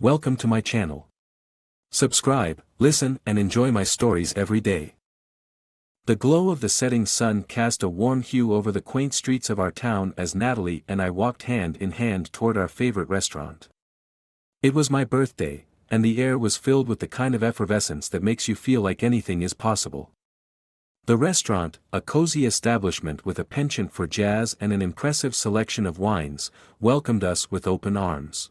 Welcome to my channel. Subscribe, listen, and enjoy my stories every day. The glow of the setting sun cast a warm hue over the quaint streets of our town as Natalie and I walked hand in hand toward our favorite restaurant. It was my birthday, and the air was filled with the kind of effervescence that makes you feel like anything is possible. The restaurant, a cozy establishment with a penchant for jazz and an impressive selection of wines, welcomed us with open arms.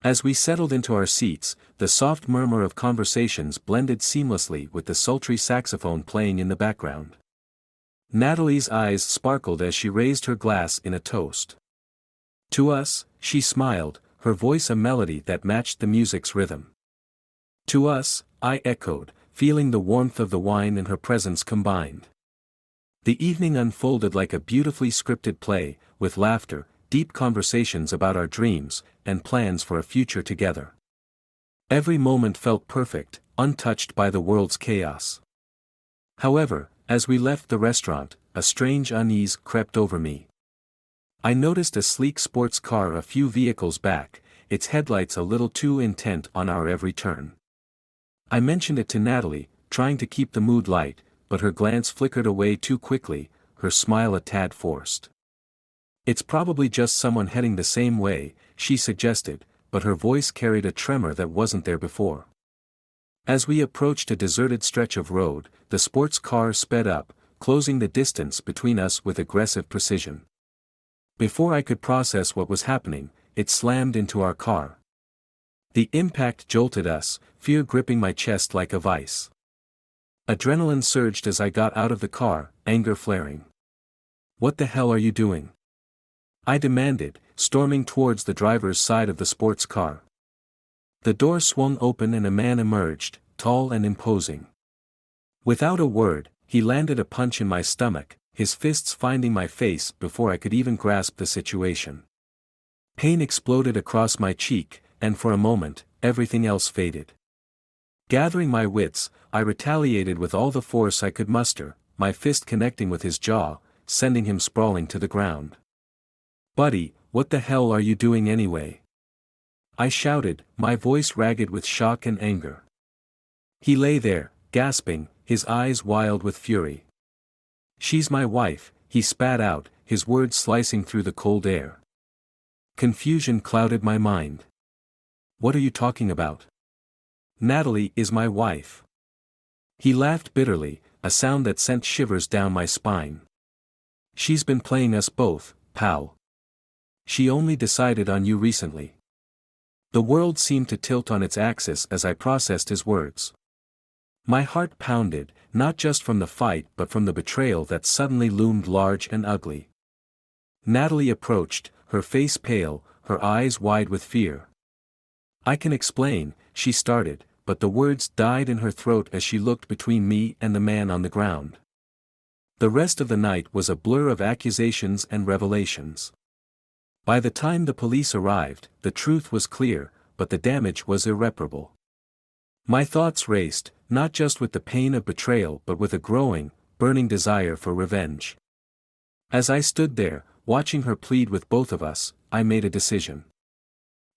As we settled into our seats, the soft murmur of conversations blended seamlessly with the sultry saxophone playing in the background. Natalie's eyes sparkled as she raised her glass in a toast. To us, she smiled, her voice a melody that matched the music's rhythm. To us, I echoed, feeling the warmth of the wine and her presence combined. The evening unfolded like a beautifully scripted play, with laughter, deep conversations about our dreams, and plans for a future together. Every moment felt perfect, untouched by the world's chaos. However, as we left the restaurant, a strange unease crept over me. I noticed a sleek sports car a few vehicles back, its headlights a little too intent on our every turn. I mentioned it to Natalie, trying to keep the mood light, but her glance flickered away too quickly, her smile a tad forced. "It's probably just someone heading the same way," she suggested, but her voice carried a tremor that wasn't there before. As we approached a deserted stretch of road, the sports car sped up, closing the distance between us with aggressive precision. Before I could process what was happening, it slammed into our car. The impact jolted us, fear gripping my chest like a vice. Adrenaline surged as I got out of the car, anger flaring. "What the hell are you doing?" I demanded, storming towards the driver's side of the sports car. The door swung open and a man emerged, tall and imposing. Without a word, he landed a punch in my stomach, his fists finding my face before I could even grasp the situation. Pain exploded across my cheek, and for a moment, everything else faded. Gathering my wits, I retaliated with all the force I could muster, my fist connecting with his jaw, sending him sprawling to the ground. "Buddy, what the hell are you doing anyway?" I shouted, my voice ragged with shock and anger. He lay there, gasping, his eyes wild with fury. "She's my wife," he spat out, his words slicing through the cold air. Confusion clouded my mind. "What are you talking about?" "Natalie is my wife." He laughed bitterly, a sound that sent shivers down my spine. "She's been playing us both, pal. She only decided on you recently." The world seemed to tilt on its axis as I processed his words. My heart pounded, not just from the fight but from the betrayal that suddenly loomed large and ugly. Natalie approached, her face pale, her eyes wide with fear. "I can explain," she started, but the words died in her throat as she looked between me and the man on the ground. The rest of the night was a blur of accusations and revelations. By the time the police arrived, the truth was clear, but the damage was irreparable. My thoughts raced, not just with the pain of betrayal but with a growing, burning desire for revenge. As I stood there, watching her plead with both of us, I made a decision.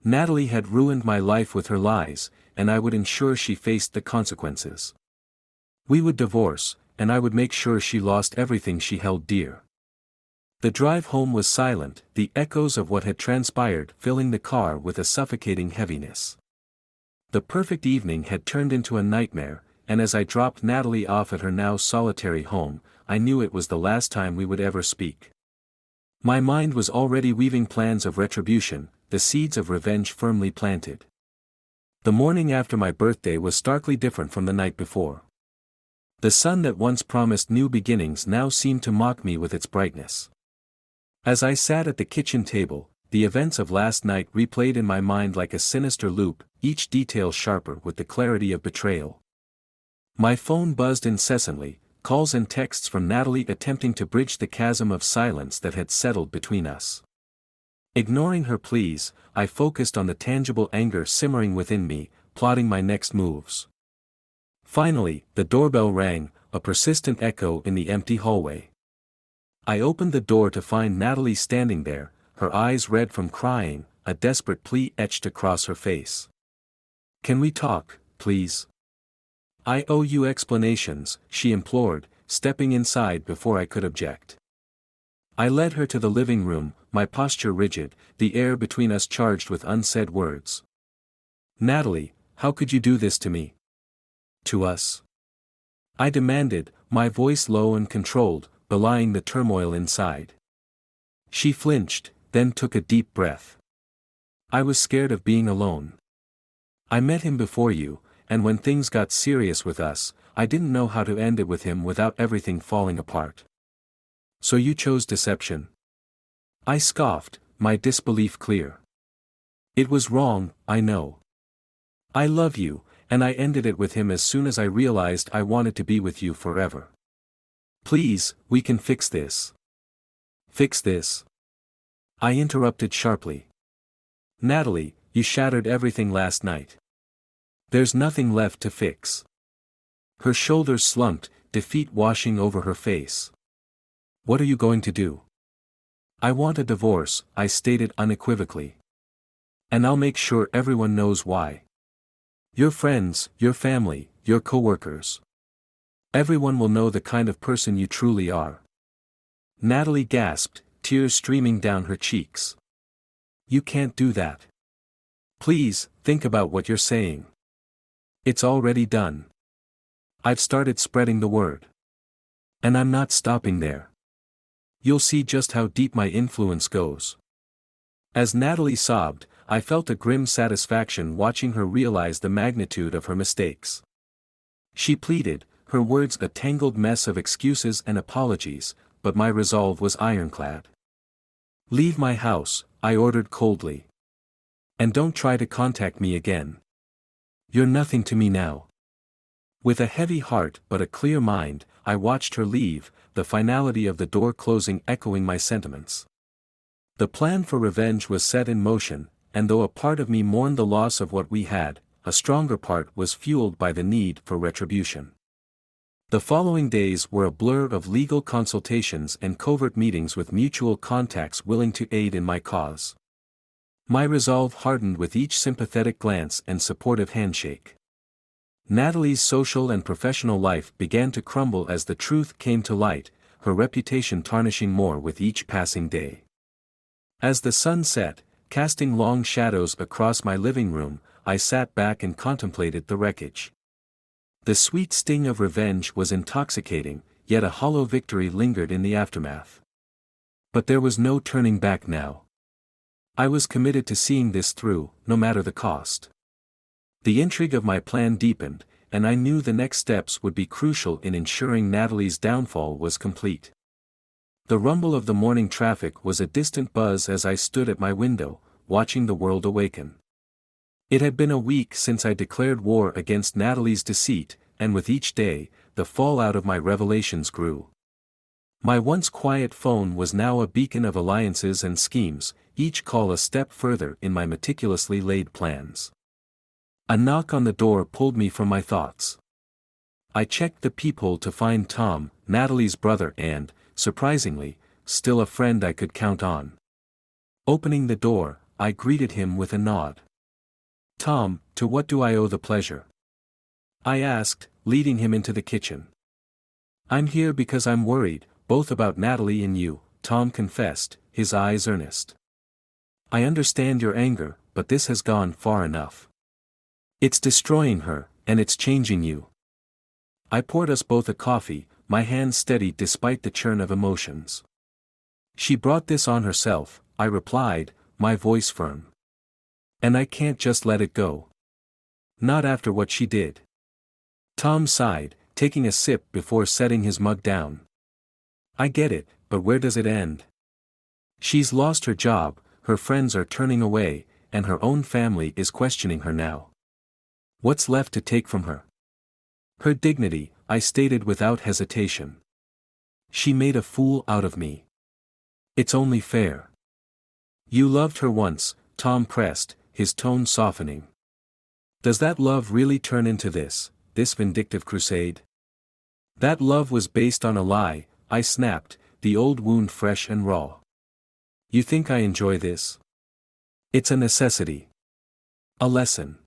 Natalie had ruined my life with her lies, and I would ensure she faced the consequences. We would divorce, and I would make sure she lost everything she held dear. The drive home was silent, the echoes of what had transpired filling the car with a suffocating heaviness. The perfect evening had turned into a nightmare, and as I dropped Natalie off at her now solitary home, I knew it was the last time we would ever speak. My mind was already weaving plans of retribution, the seeds of revenge firmly planted. The morning after my birthday was starkly different from the night before. The sun that once promised new beginnings now seemed to mock me with its brightness. As I sat at the kitchen table, the events of last night replayed in my mind like a sinister loop, each detail sharper with the clarity of betrayal. My phone buzzed incessantly, calls and texts from Natalie attempting to bridge the chasm of silence that had settled between us. Ignoring her pleas, I focused on the tangible anger simmering within me, plotting my next moves. Finally, the doorbell rang, a persistent echo in the empty hallway. I opened the door to find Natalie standing there, her eyes red from crying, a desperate plea etched across her face. "Can we talk, please? I owe you explanations," she implored, stepping inside before I could object. I led her to the living room, my posture rigid, the air between us charged with unsaid words. "Natalie, how could you do this to me? To us?" I demanded, my voice low and controlled, belying the turmoil inside. She flinched, then took a deep breath. "I was scared of being alone. I met him before you, and when things got serious with us, I didn't know how to end it with him without everything falling apart." "So you chose deception?" I scoffed, my disbelief clear. "It was wrong, I know. I love you, and I ended it with him as soon as I realized I wanted to be with you forever. Please, we can fix this." "Fix this?" I interrupted sharply. "Natalie, you shattered everything last night. There's nothing left to fix." Her shoulders slumped, defeat washing over her face. "What are you going to do?" "I want a divorce," I stated unequivocally. "And I'll make sure everyone knows why. Your friends, your family, your coworkers. Everyone will know the kind of person you truly are." Natalie gasped, tears streaming down her cheeks. "You can't do that. Please, think about what you're saying. It's already done. I've started spreading the word. And I'm not stopping there. You'll see just how deep my influence goes." As Natalie sobbed, I felt a grim satisfaction watching her realize the magnitude of her mistakes. She pleaded, her words a tangled mess of excuses and apologies, but my resolve was ironclad. "Leave my house," I ordered coldly. "And don't try to contact me again. You're nothing to me now." With a heavy heart but a clear mind, I watched her leave, the finality of the door closing echoing my sentiments. The plan for revenge was set in motion, and though a part of me mourned the loss of what we had, a stronger part was fueled by the need for retribution. The following days were a blur of legal consultations and covert meetings with mutual contacts willing to aid in my cause. My resolve hardened with each sympathetic glance and supportive handshake. Natalie's social and professional life began to crumble as the truth came to light, her reputation tarnishing more with each passing day. As the sun set, casting long shadows across my living room, I sat back and contemplated the wreckage. The sweet sting of revenge was intoxicating, yet a hollow victory lingered in the aftermath. But there was no turning back now. I was committed to seeing this through, no matter the cost. The intrigue of my plan deepened, and I knew the next steps would be crucial in ensuring Natalie's downfall was complete. The rumble of the morning traffic was a distant buzz as I stood at my window, watching the world awaken. It had been a week since I declared war against Natalie's deceit, and with each day, the fallout of my revelations grew. My once quiet phone was now a beacon of alliances and schemes, each call a step further in my meticulously laid plans. A knock on the door pulled me from my thoughts. I checked the peephole to find Tom, Natalie's brother and, surprisingly, still a friend I could count on. Opening the door, I greeted him with a nod. "Tom, to what do I owe the pleasure?" I asked, leading him into the kitchen. "I'm here because I'm worried, both about Natalie and you," Tom confessed, his eyes earnest. "I understand your anger, but this has gone far enough. It's destroying her, and it's changing you." I poured us both a coffee, my hands steady despite the churn of emotions. "She brought this on herself," I replied, my voice firm. "And I can't just let it go. Not after what she did." Tom sighed, taking a sip before setting his mug down. "I get it, but where does it end? She's lost her job, her friends are turning away, and her own family is questioning her now. What's left to take from her? Her dignity," I stated without hesitation. "She made a fool out of me. It's only fair." "You loved her once," Tom pressed, his tone softening. "Does that love really turn into this vindictive crusade?" "That love was based on a lie," I snapped, the old wound fresh and raw. "You think I enjoy this?" It's a necessity. A lesson.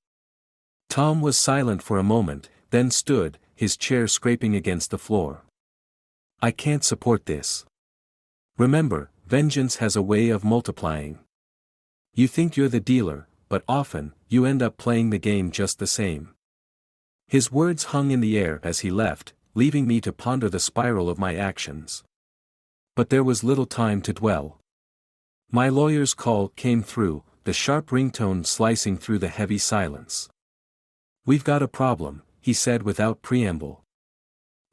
Tom was silent for a moment, then stood, his chair scraping against the floor. I can't support this. Remember, vengeance has a way of multiplying. You think you're the dealer, but often, you end up playing the game just the same. His words hung in the air as he left, leaving me to ponder the spiral of my actions. But there was little time to dwell. My lawyer's call came through, the sharp ringtone slicing through the heavy silence. We've got a problem, he said without preamble.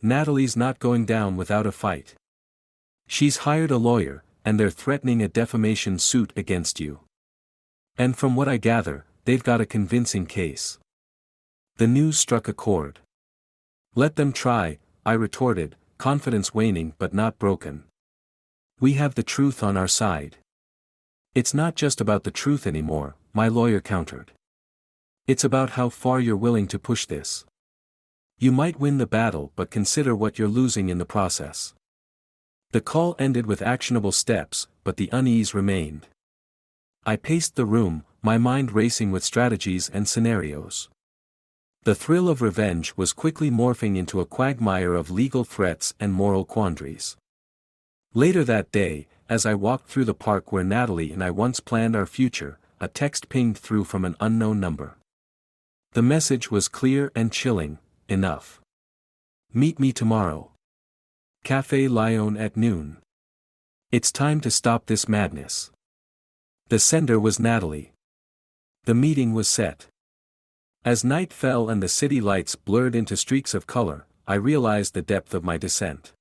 Natalie's not going down without a fight. She's hired a lawyer, and they're threatening a defamation suit against you. And from what I gather, they've got a convincing case. The news struck a chord. Let them try, I retorted, confidence waning but not broken. We have the truth on our side. It's not just about the truth anymore, my lawyer countered. It's about how far you're willing to push this. You might win the battle but consider what you're losing in the process. The call ended with actionable steps, but the unease remained. I paced the room, my mind racing with strategies and scenarios. The thrill of revenge was quickly morphing into a quagmire of legal threats and moral quandaries. Later that day, as I walked through the park where Natalie and I once planned our future, a text pinged through from an unknown number. The message was clear and chilling, enough. Meet me tomorrow. Café Lyon at noon. It's time to stop this madness. The sender was Natalie. The meeting was set. As night fell and the city lights blurred into streaks of color, I realized the depth of my descent.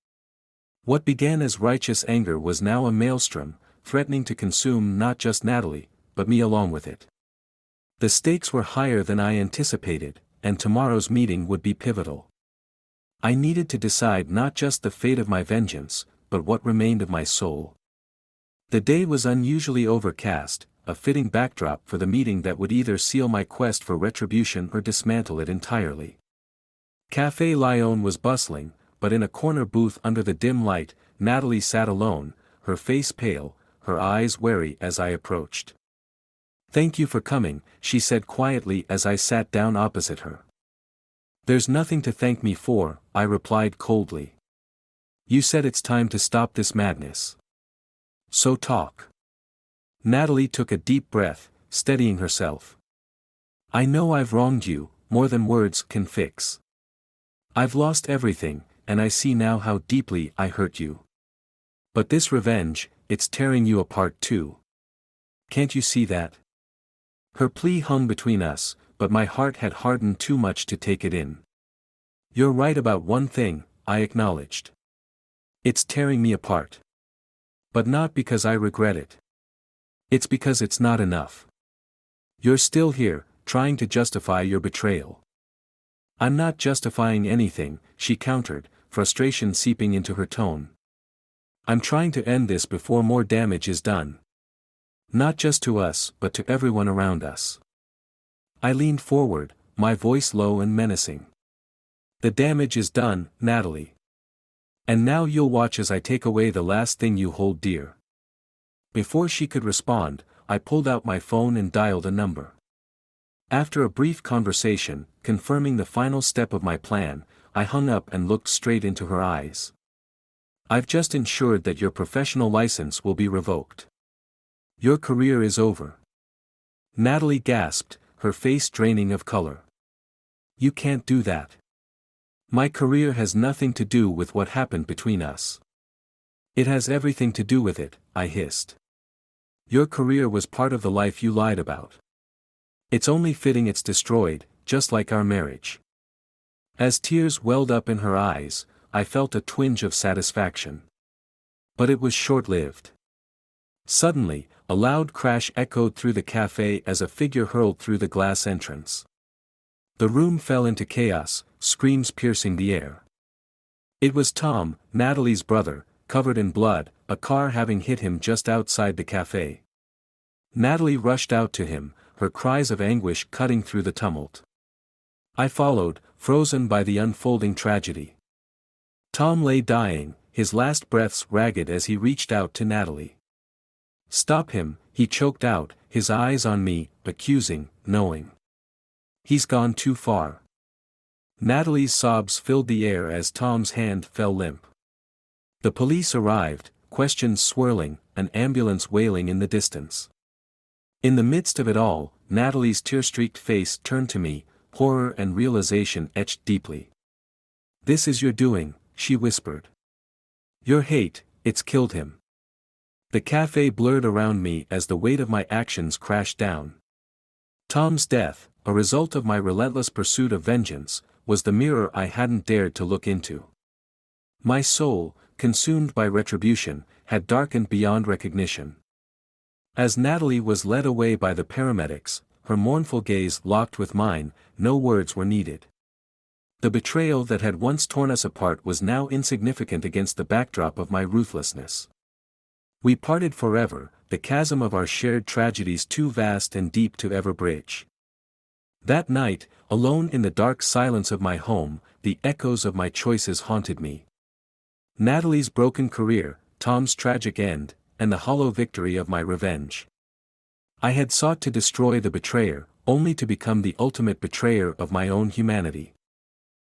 What began as righteous anger was now a maelstrom, threatening to consume not just Natalie, but me along with it. The stakes were higher than I anticipated, and tomorrow's meeting would be pivotal. I needed to decide not just the fate of my vengeance, but what remained of my soul. The day was unusually overcast, a fitting backdrop for the meeting that would either seal my quest for retribution or dismantle it entirely. Café Lyon was bustling, but in a corner booth under the dim light, Natalie sat alone, her face pale, her eyes wary as I approached. Thank you for coming, she said quietly as I sat down opposite her. There's nothing to thank me for, I replied coldly. You said it's time to stop this madness. So talk. Natalie took a deep breath, steadying herself. I know I've wronged you, more than words can fix. I've lost everything, and I see now how deeply I hurt you. But this revenge, it's tearing you apart too. Can't you see that? Her plea hung between us, but my heart had hardened too much to take it in. You're right about one thing, I acknowledged. It's tearing me apart. But not because I regret it. It's because it's not enough. You're still here, trying to justify your betrayal. I'm not justifying anything, she countered, frustration seeping into her tone. I'm trying to end this before more damage is done. Not just to us, but to everyone around us. I leaned forward, my voice low and menacing. The damage is done, Natalie. And now you'll watch as I take away the last thing you hold dear. Before she could respond, I pulled out my phone and dialed a number. After a brief conversation, confirming the final step of my plan, I hung up and looked straight into her eyes. I've just ensured that your professional license will be revoked. Your career is over. Natalie gasped, her face draining of color. You can't do that. My career has nothing to do with what happened between us. It has everything to do with it, I hissed. Your career was part of the life you lied about. It's only fitting it's destroyed, just like our marriage. As tears welled up in her eyes, I felt a twinge of satisfaction. But it was short-lived. Suddenly, a loud crash echoed through the cafe as a figure hurled through the glass entrance. The room fell into chaos, screams piercing the air. It was Tom, Natalie's brother, covered in blood, a car having hit him just outside the cafe. Natalie rushed out to him, her cries of anguish cutting through the tumult. I followed, frozen by the unfolding tragedy. Tom lay dying, his last breaths ragged as he reached out to Natalie. Stop him, he choked out, his eyes on me, accusing, knowing. He's gone too far. Natalie's sobs filled the air as Tom's hand fell limp. The police arrived, questions swirling, an ambulance wailing in the distance. In the midst of it all, Natalie's tear-streaked face turned to me, horror and realization etched deeply. "This is your doing," she whispered. "Your hate, it's killed him." The cafe blurred around me as the weight of my actions crashed down. Tom's death, a result of my relentless pursuit of vengeance, was the mirror I hadn't dared to look into. My soul, consumed by retribution, had darkened beyond recognition. As Natalie was led away by the paramedics, her mournful gaze locked with mine, no words were needed. The betrayal that had once torn us apart was now insignificant against the backdrop of my ruthlessness. We parted forever, the chasm of our shared tragedies too vast and deep to ever bridge. That night, alone in the dark silence of my home, the echoes of my choices haunted me. Natalie's broken career, Tom's tragic end, and the hollow victory of my revenge. I had sought to destroy the betrayer, only to become the ultimate betrayer of my own humanity.